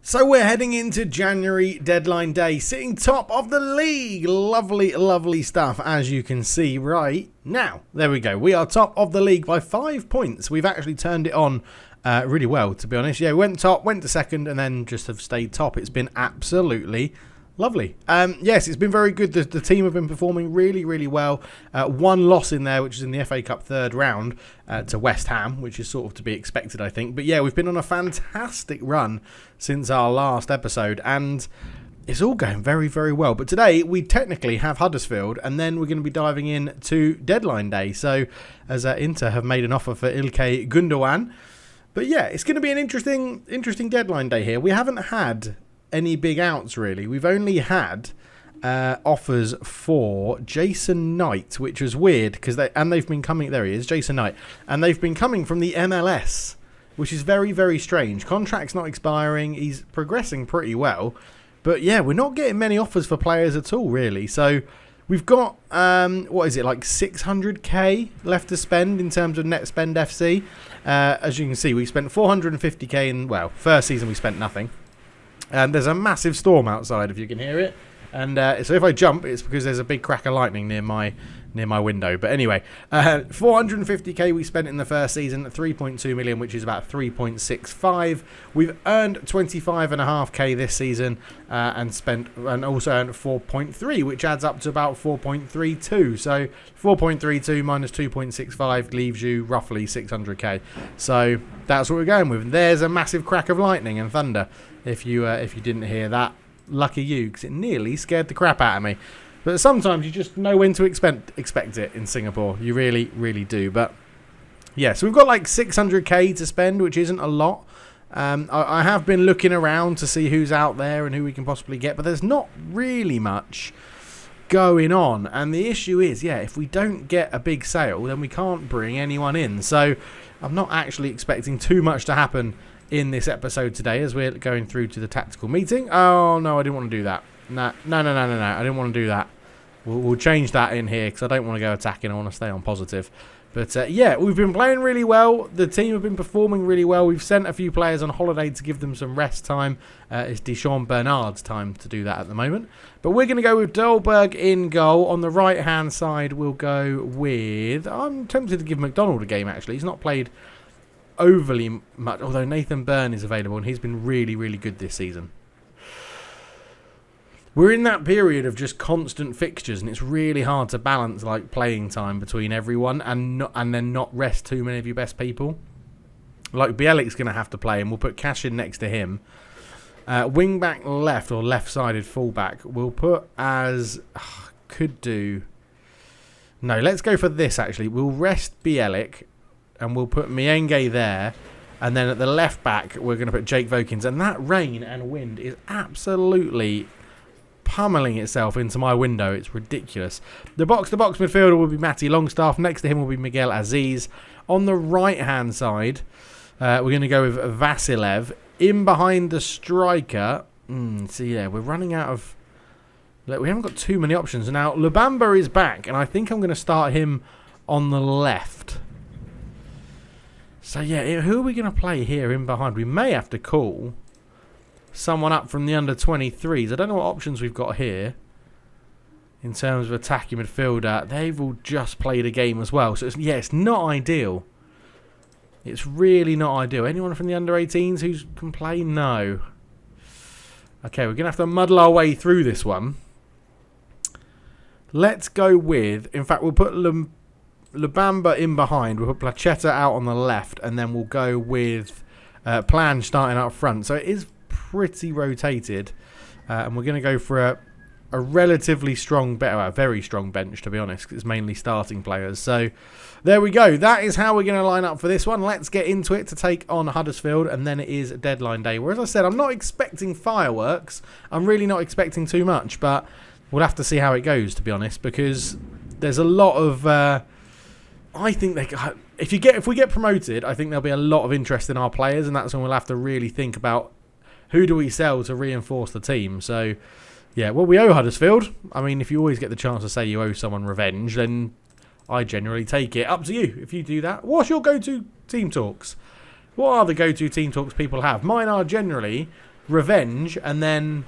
So we're heading into January deadline day, sitting top of the league. Lovely, lovely stuff, as you can see right now. There we go. We are top of the league by 5 points. We've actually turned it on really well, to be honest. Yeah, we went top, went to second, and then just have stayed top. It's been absolutely lovely. Yes, it's been very good. The team have been performing really, really well. One loss in there, which is in the FA Cup third round to West Ham, which is sort of to be expected, I think. But yeah, we've been on a fantastic run since our last episode, and it's all going very, very well. But today, we technically have Huddersfield, and then we're going to be diving in to deadline day. So, as Inter have made an offer for Ilkay Gundogan. But yeah, it's going to be an interesting deadline day here. We haven't had any big outs, really. We've only had offers for Jason Knight, which was weird because they've been coming. There he is, Jason Knight, and they've been coming from the MLS, which is very, very strange. Contract's not expiring. He's progressing pretty well, but yeah, we're not getting many offers for players at all, really. So we've got what is it, like 600k left to spend in terms of net spend FC. As you can see, we spent 450k in first season. We spent nothing. And there's a massive storm outside, if you can hear it. And so if I jump, it's because there's a big crack of lightning near my window. But anyway, 450k we spent in the first season, 3.2 million, which is about 3.65. We've earned 25.5k this season, and also earned 4.3, which adds up to about 4.32. So 4.32 minus 2.65 leaves you roughly 600k. So that's what we're going with. There's a massive crack of lightning and thunder. If you didn't hear that, lucky you, because it nearly scared the crap out of me. But sometimes you just know when to expect it in Singapore. You really, really do. But yeah, so we've got like 600k to spend, which isn't a lot. I have been looking around to see who's out there and who we can possibly get, but there's not really much going on. And the issue is, if we don't get a big sale, then we can't bring anyone in. So I'm not actually expecting too much to happen in this episode today as we're going through to the tactical meeting. Oh, no, I didn't want to do that. No. I didn't want to do that. We'll change that in here because I don't want to go attacking. I want to stay on positive. But yeah, we've been playing really well. The team have been performing really well. We've sent a few players on holiday to give them some rest time. It's Deschamps Bernard's time to do that at the moment. But we're going to go with Dolberg in goal. On the right-hand side, we'll go with... I'm tempted to give McDonald a game, actually. He's not played overly much, although Nathan Byrne is available and he's been really, really good this season. We're in that period of just constant fixtures, and it's really hard to balance like playing time between everyone and then not rest too many of your best people. Like Bielik's going to have to play, and we'll put Cash in next to him. Wing back left or left-sided fullback we'll put as No, let's go for this actually. We'll rest Bielik. And we'll put Mienge there. And then at the left back, we're going to put Jake Vokins. And that rain and wind is absolutely pummeling itself into my window. It's ridiculous. The box-to-box midfielder will be Matty Longstaff. Next to him will be Miguel Aziz. On the right-hand side, we're going to go with Vasilev. In behind the striker. So yeah, we're running out of... We haven't got too many options. Now, Lubamba is back. And I think I'm going to start him on the left. So yeah, who are we going to play here in behind? We may have to call someone up from the under-23s. I don't know what options we've got here in terms of attacking midfielder. They've all just played a game as well. So it's not ideal. It's really not ideal. Anyone from the under-18s who can play? No. Okay, we're going to have to muddle our way through this one. Let's go with... In fact, we'll put Lubamba in behind. We'll put Placheta out on the left, and then we'll go with Plan starting up front. So it is pretty rotated, and we're going to go for a relatively strong, very strong bench, to be honest. It's mainly starting players. So there we go. That is how we're going to line up for this one. Let's get into it to take on Huddersfield, and then it is deadline day. Where, as I said, I'm not expecting fireworks. I'm really not expecting too much, but we'll have to see how it goes, to be honest, because there's a lot of... I think if we get promoted, I think there'll be a lot of interest in our players, and that's when we'll have to really think about who do we sell to reinforce the team. So, yeah, well, we owe Huddersfield. I mean, if you always get the chance to say you owe someone revenge, then I generally take it. Up to you if you do that. What's your go-to team talks? What are the go-to team talks people have? Mine are generally revenge, and then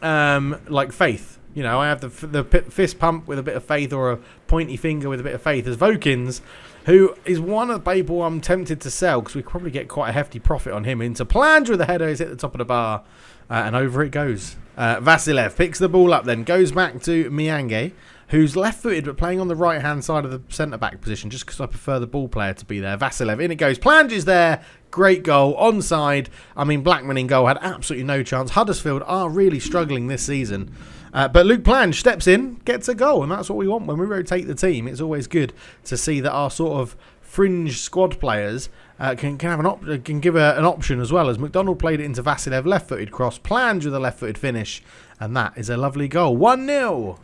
like faith. You know, I have the fist pump with a bit of faith, or a pointy finger with a bit of faith. As Vokins, who is one of the people I'm tempted to sell because we could probably get quite a hefty profit on him. Into Plange with the header, is hit the top of the bar, and over it goes. Vasilev picks the ball up, then goes back to Miange, who's left-footed but playing on the right-hand side of the centre-back position, just because I prefer the ball player to be there. Vasilev, in it goes. Plange is there. Great goal. Onside. I mean, Blackman in goal had absolutely no chance. Huddersfield are really struggling this season. But Luke Plange steps in, gets a goal, and that's what we want when we rotate the team. It's always good to see that our sort of fringe squad players can have can give an option as well. As McDonald played it into Vasilev, left-footed cross. Plange with a left-footed finish, and that is a lovely goal. 1-0.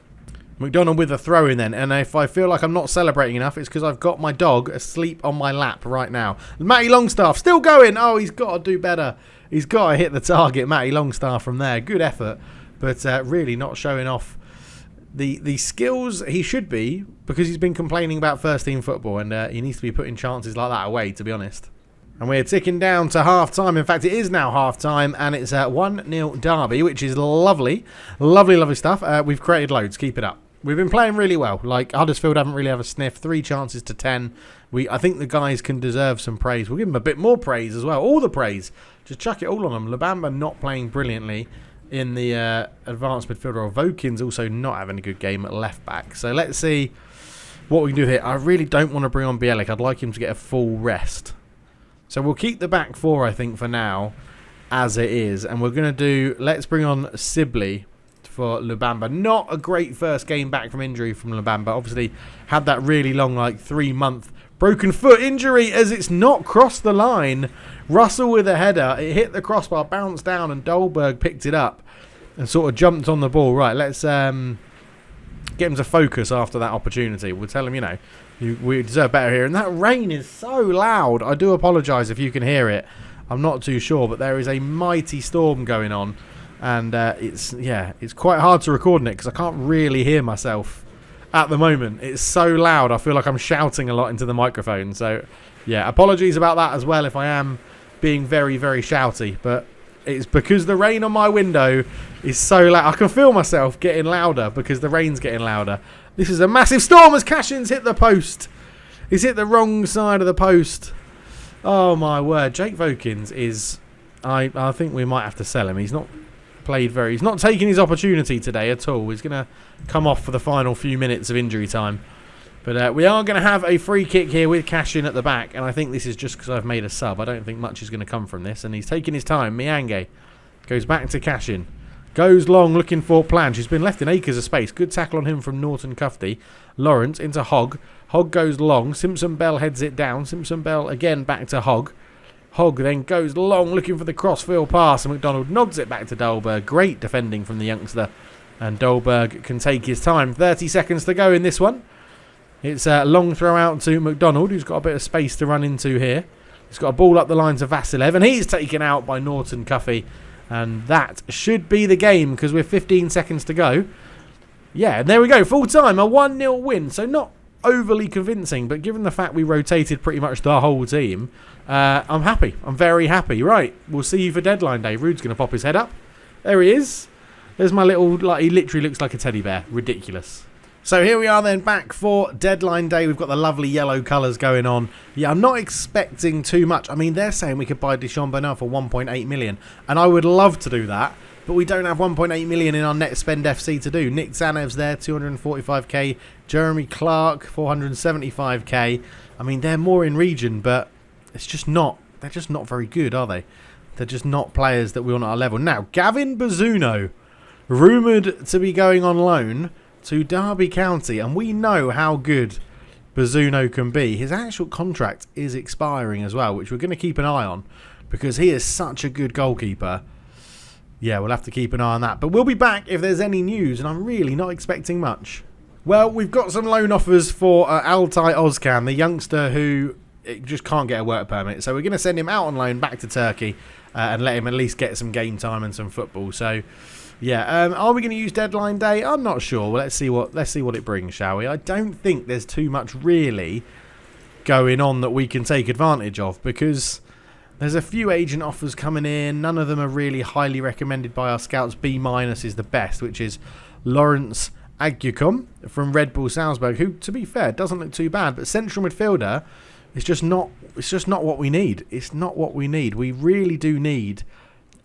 McDonald with a throw in then, and if I feel like I'm not celebrating enough, it's because I've got my dog asleep on my lap right now. Matty Longstaff still going. Oh, he's got to do better. He's got to hit the target, Matty Longstaff, from there. Good effort, but really not showing off the skills he should be, because he's been complaining about first team football, and he needs to be putting chances like that away, to be honest. And we're ticking down to half-time. In fact, it is now half-time, and it's a 1-0 derby, which is lovely. Lovely, lovely stuff. We've created loads. Keep it up. We've been playing really well. Like, Huddersfield haven't really had a sniff. 3 chances to 10. I think the guys can deserve some praise. We'll give them a bit more praise as well. All the praise. Just chuck it all on them. Lubamba not playing brilliantly in the advanced midfielder. Vokins also not having a good game at left-back. So let's see what we can do here. I really don't want to bring on Bielik. I'd like him to get a full rest. So we'll keep the back 4, I think, for now, as it is. And we're going to do... Let's bring on Sibley for Lubamba. Not a great first game back from injury from Lubamba. Obviously had that really long, like 3-month broken foot injury, as it's not crossed the line. Russell with a header. It hit the crossbar, bounced down, and Dolberg picked it up and sort of jumped on the ball. Right, let's get him to focus after that opportunity. We'll tell him, you know, we deserve better here. And that rain is so loud. I do apologise if you can hear it. I'm not too sure, but there is a mighty storm going on. And it's quite hard to record in it because I can't really hear myself at the moment. It's so loud. I feel like I'm shouting a lot into the microphone. So, yeah, apologies about that as well if I am being very, very shouty. But it's because the rain on my window is so loud. I can feel myself getting louder because the rain's getting louder. This is a massive storm as Cashin's hit the post. He's hit the wrong side of the post. Oh, my word. Jake Vokins is... I think we might have to sell him. He's not... He's not taking his opportunity today at all. He's going to come off for the final few minutes of injury time. But we are going to have a free kick here with Cashin at the back. And I think this is just because I've made a sub. I don't think much is going to come from this. And he's taking his time. Miange goes back to Cashin. Goes long looking for Plange. He's been left in acres of space. Good tackle on him from Norton Cufty. Lawrence into Hogg. Hogg goes long. Simpson Bell heads it down. Simpson Bell again back to Hogg. Hogg then goes long looking for the crossfield pass, and McDonald nods it back to Dolberg. Great defending from the youngster, and Dolberg can take his time. 30 seconds to go in this one. It's a long throw out to McDonald, who's got a bit of space to run into here. He's got a ball up the line to Vasilev, and he's taken out by Norton Cuffy. And that should be the game because we're 15 seconds to go. Yeah, and there we go. Full time, a 1-0 win. So not overly convincing, but given the fact we rotated pretty much the whole team, I'm happy. I'm very happy. Right, we'll see you for deadline day. Rude's going to pop his head up. There he is. There's my little, like, he literally looks like a teddy bear. Ridiculous. So here we are then, back for deadline day. We've got the lovely yellow colours going on. Yeah, I'm not expecting too much. I mean, they're saying we could buy Deschamps Bernard for 1.8 million, and I would love to do that, but we don't have 1.8 million in our net spend FC to do. Nick Zanev's there, 245k. Jeremy Clark, 475k. I mean, they're more in region, but it's just not. They're just not very good, are they? They're just not players that we want at our level. Now, Gavin Bazuno, rumoured to be going on loan to Derby County, and we know how good Bazuno can be. His actual contract is expiring as well, which we're going to keep an eye on because he is such a good goalkeeper. Yeah, we'll have to keep an eye on that. But we'll be back if there's any news, and I'm really not expecting much. Well, we've got some loan offers for Altay Ozcan, the youngster who just can't get a work permit. So we're going to send him out on loan back to Turkey and let him at least get some game time and some football. So, yeah, are we going to use deadline day? I'm not sure. Well, let's see what it brings, shall we? I don't think there's too much really going on that we can take advantage of because There's a few agent offers coming in. None of them are really highly recommended by our scouts. B- is the best, which is Lawrence Agyukum from Red Bull Salzburg, who, to be fair, doesn't look too bad. But central midfielder is just not. It's just not what we need. It's not what we need. We really do need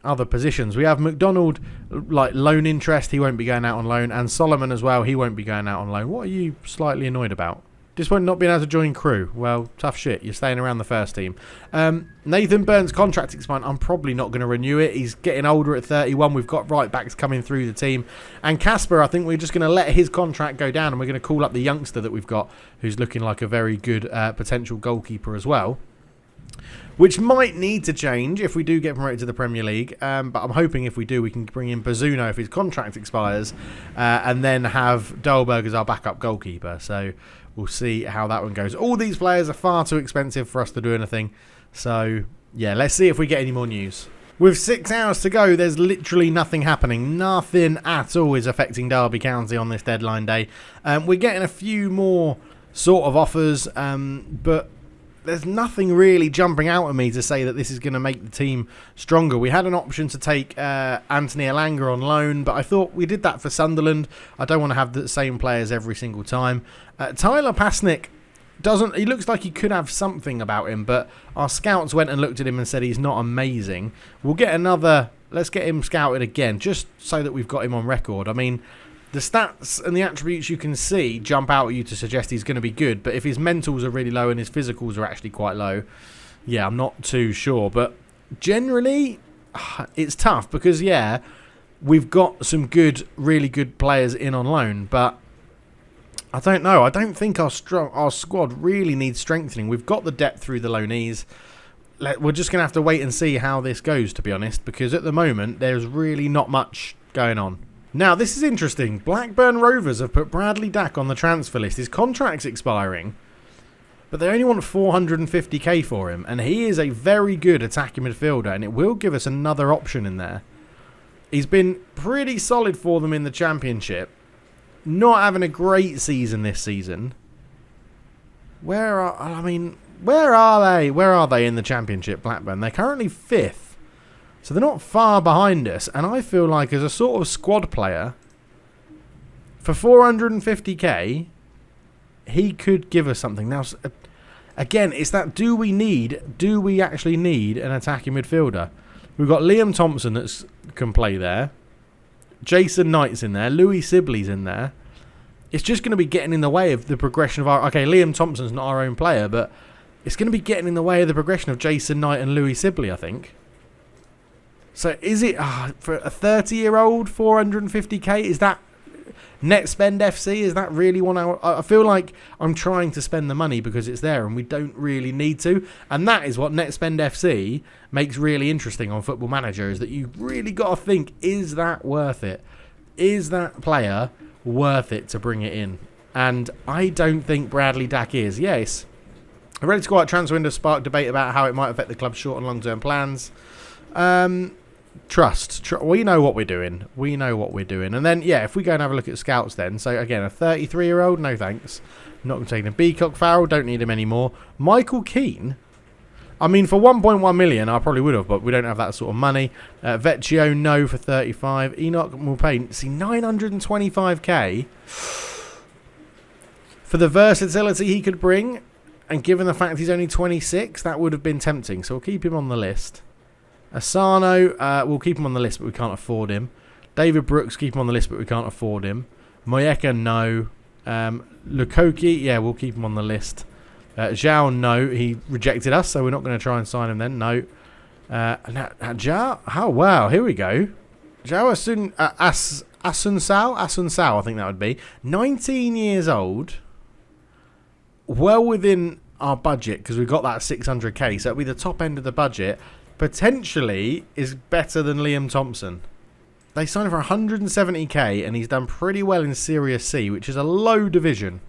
other positions. We have McDonald, like loan interest. He won't be going out on loan, and Solomon as well. He won't be going out on loan. What are you slightly annoyed about? Disappointed not being able to join crew. Well, tough shit. You're staying around the first team. Nathan Burns' contract expired. I'm probably not going to renew it. He's getting older at 31. We've got right backs coming through the team. And Casper, I think we're just going to let his contract go down, and we're going to call up the youngster that we've got, who's looking like a very good potential goalkeeper as well. Which might need to change if we do get promoted to the Premier League. But I'm hoping if we do, we can bring in Bazuno if his contract expires, and then have Dolberg as our backup goalkeeper. So we'll see how that one goes. All these players are far too expensive for us to do anything. So, yeah, let's see if we get any more news. With 6 hours to go, there's literally nothing happening. Nothing at all is affecting Derby County on this deadline day. We're getting a few more sort of offers, but there's nothing really jumping out at me to say that this is going to make the team stronger. We had an option to take Anthony Elanga on loan, but I thought we did that for Sunderland. I don't want to have the same players every single time. Tyler Pasnick he looks like he could have something about him, but our scouts went and looked at him and said he's not amazing. We'll get let's get him scouted again, just so that we've got him on record. I mean, the stats and the attributes you can see jump out at you to suggest he's going to be good, but if his mentals are really low and his physicals are actually quite low, yeah, I'm not too sure. But generally, it's tough because, yeah, we've got some really good players in on loan, but I don't know. I don't think our squad really needs strengthening. We've got the depth through the loanees. We're just going to have to wait and see how this goes, to be honest, because at the moment, there's really not much going on. Now, this is interesting. Blackburn Rovers have put Bradley Dack on the transfer list. His contract's expiring, but they only want 450k for him, and he is a very good attacking midfielder, and it will give us another option in there. He's been pretty solid for them in the Championship. Not having a great season this season. Where are they? Where are they in the Championship, Blackburn? They're currently 5th. So they're not far behind us, and I feel like as a sort of squad player, for 450k, he could give us something. Now, again, it's that do we actually need an attacking midfielder? We've got Liam Thompson that can play there. Jason Knight's in there. Louis Sibley's in there. It's just going to be getting in the way of the progression of our... Okay, Liam Thompson's not our own player, but it's going to be getting in the way of the progression of Jason Knight and Louis Sibley, I think. So is it for a 30-year-old 450k? Is that net spend FC? Is that really one? I feel like I'm trying to spend the money because it's there and we don't really need to. And that is what net spend FC makes really interesting on Football Manager, is that you really got to think, is that worth it? Is that player worth it to bring it in? And I don't think Bradley Dack is. Yes. A Red Squad transfer window sparked debate about how it might affect the club's short and long-term plans. Trust. We know what we're doing. And then, yeah, if we go and have a look at scouts then. So, again, a 33-year-old, no thanks. Not taking a Beacock Farrell, don't need him anymore. Michael Keane. I mean, for 1.1 million, I probably would have, but we don't have that sort of money. Vecchio, no, for 35. Enoch Mulpain, see, 925k. For the versatility he could bring, and given the fact he's only 26, that would have been tempting. So we'll keep him on the list. Asano, we'll keep him on the list, but we can't afford him. David Brooks, keep him on the list, but we can't afford him. Moyeka, no. Lukoki, yeah, we'll keep him on the list. Zhao, no. He rejected us, so we're not going to try and sign him then. No. Zhao, oh, wow, here we go. Zhao Asunsao, I think that would be. 19 years old. Well within our budget, because we've got that 600k, so it'll be the top end of the budget. Potentially is better than Liam Thompson. They signed him for 170k, and he's done pretty well in Serie C, which is a low division.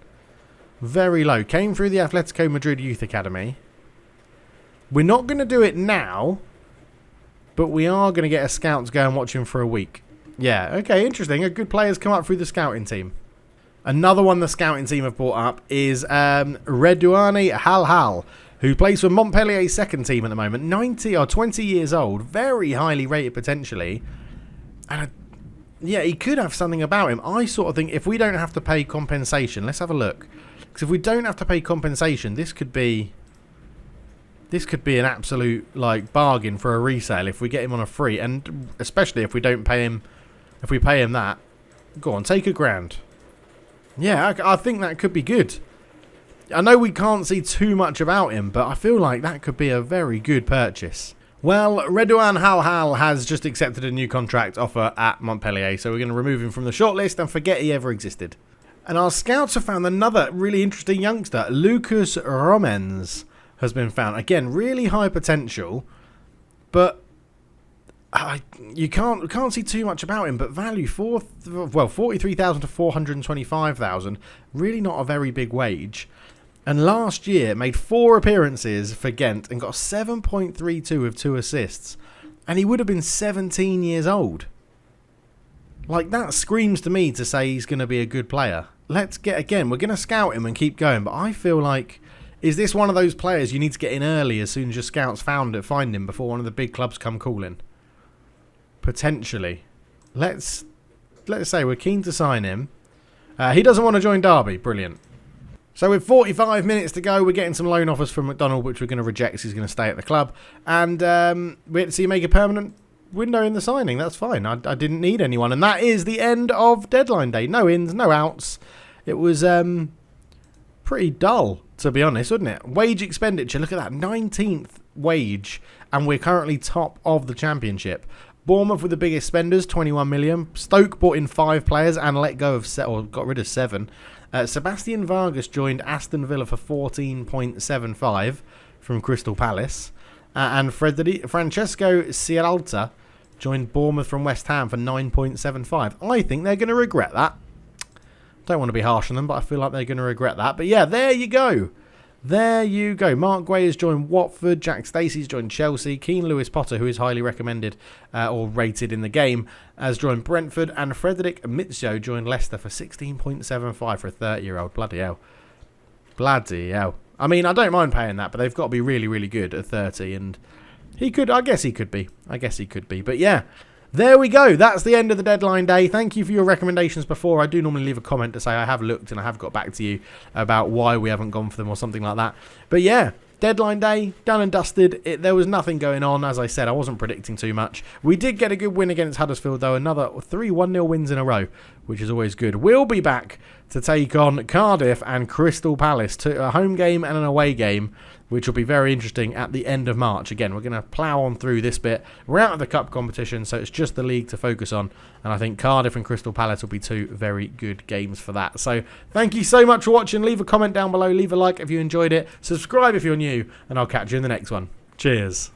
Very low. Came through the Atletico Madrid Youth Academy. We're not going to do it now, but we are going to get a scout to go and watch him for a week. Yeah, okay, interesting. A good player's come up through the scouting team. Another one the scouting team have brought up is Redouane Halhal, who plays for Montpellier's second team at the moment, 90 or 20 years old, very highly rated potentially. And yeah, he could have something about him. I sort of think if we don't have to pay compensation, let's have a look. Because if we don't have to pay compensation, this could be an absolute like bargain for a resale if we get him on a free, and especially if we don't pay him, if we pay him that. Go on, take $1,000. Yeah, I think that could be good. I know we can't see too much about him, but I feel like that could be a very good purchase. Well, Redouane Halhal has just accepted a new contract offer at Montpellier, so we're going to remove him from the shortlist and forget he ever existed. And our scouts have found another really interesting youngster, Lucas Romens, has been found. Again, really high potential, but you can't see too much about him. But value 43,000 to 425,000, really not a very big wage. And last year made 4 appearances for Ghent and got 7.32 with 2 assists. And he would have been 17 years old. Like, that screams to me to say he's going to be a good player. We're going to scout him and keep going. But I feel like, is this one of those players you need to get in early as soon as your scouts find him before one of the big clubs come calling? Potentially. Let's say we're keen to sign him. He doesn't want to join Derby. Brilliant. So with 45 minutes to go, we're getting some loan offers from McDonald, which we're going to reject because he's going to stay at the club. And we had to see him make a permanent window in the signing. That's fine. I didn't need anyone. And that is the end of deadline day. No ins, no outs. It was pretty dull, to be honest, wasn't it? Wage expenditure, look at that. 19th wage. And we're currently top of the championship. Bournemouth with the biggest spenders, 21 million. Stoke bought in 5 players and let go of got rid of 7. Sebastian Vargas joined Aston Villa for 14.75 from Crystal Palace. And Francesco Cialta joined Bournemouth from West Ham for 9.75. I think they're going to regret that. Don't want to be harsh on them, but I feel like they're going to regret that. But yeah, there you go. There you go. Mark Guay has joined Watford. Jack Stacey's joined Chelsea. Keane Lewis Potter, who is highly recommended or rated in the game, has joined Brentford. And Frederick Mizzo joined Leicester for 16.75 for a 30-year-old. Bloody hell. Bloody hell. I mean, I don't mind paying that, but they've got to be really, really good at 30. And I guess he could be. But yeah. There we go. That's the end of the deadline day. Thank you for your recommendations before. I do normally leave a comment to say I have looked and I have got back to you about why we haven't gone for them or something like that. But yeah, deadline day, done and dusted. There was nothing going on. As I said, I wasn't predicting too much. We did get a good win against Huddersfield, though. Another 3 1-0 wins in a row, which is always good. We'll be back to take on Cardiff and Crystal Palace, to a home game and an away game, which will be very interesting at the end of March. Again, we're going to plough on through this bit. We're out of the cup competition, so it's just the league to focus on. And I think Cardiff and Crystal Palace will be 2 very good games for that. So thank you so much for watching. Leave a comment down below. Leave a like if you enjoyed it. Subscribe if you're new. And I'll catch you in the next one. Cheers.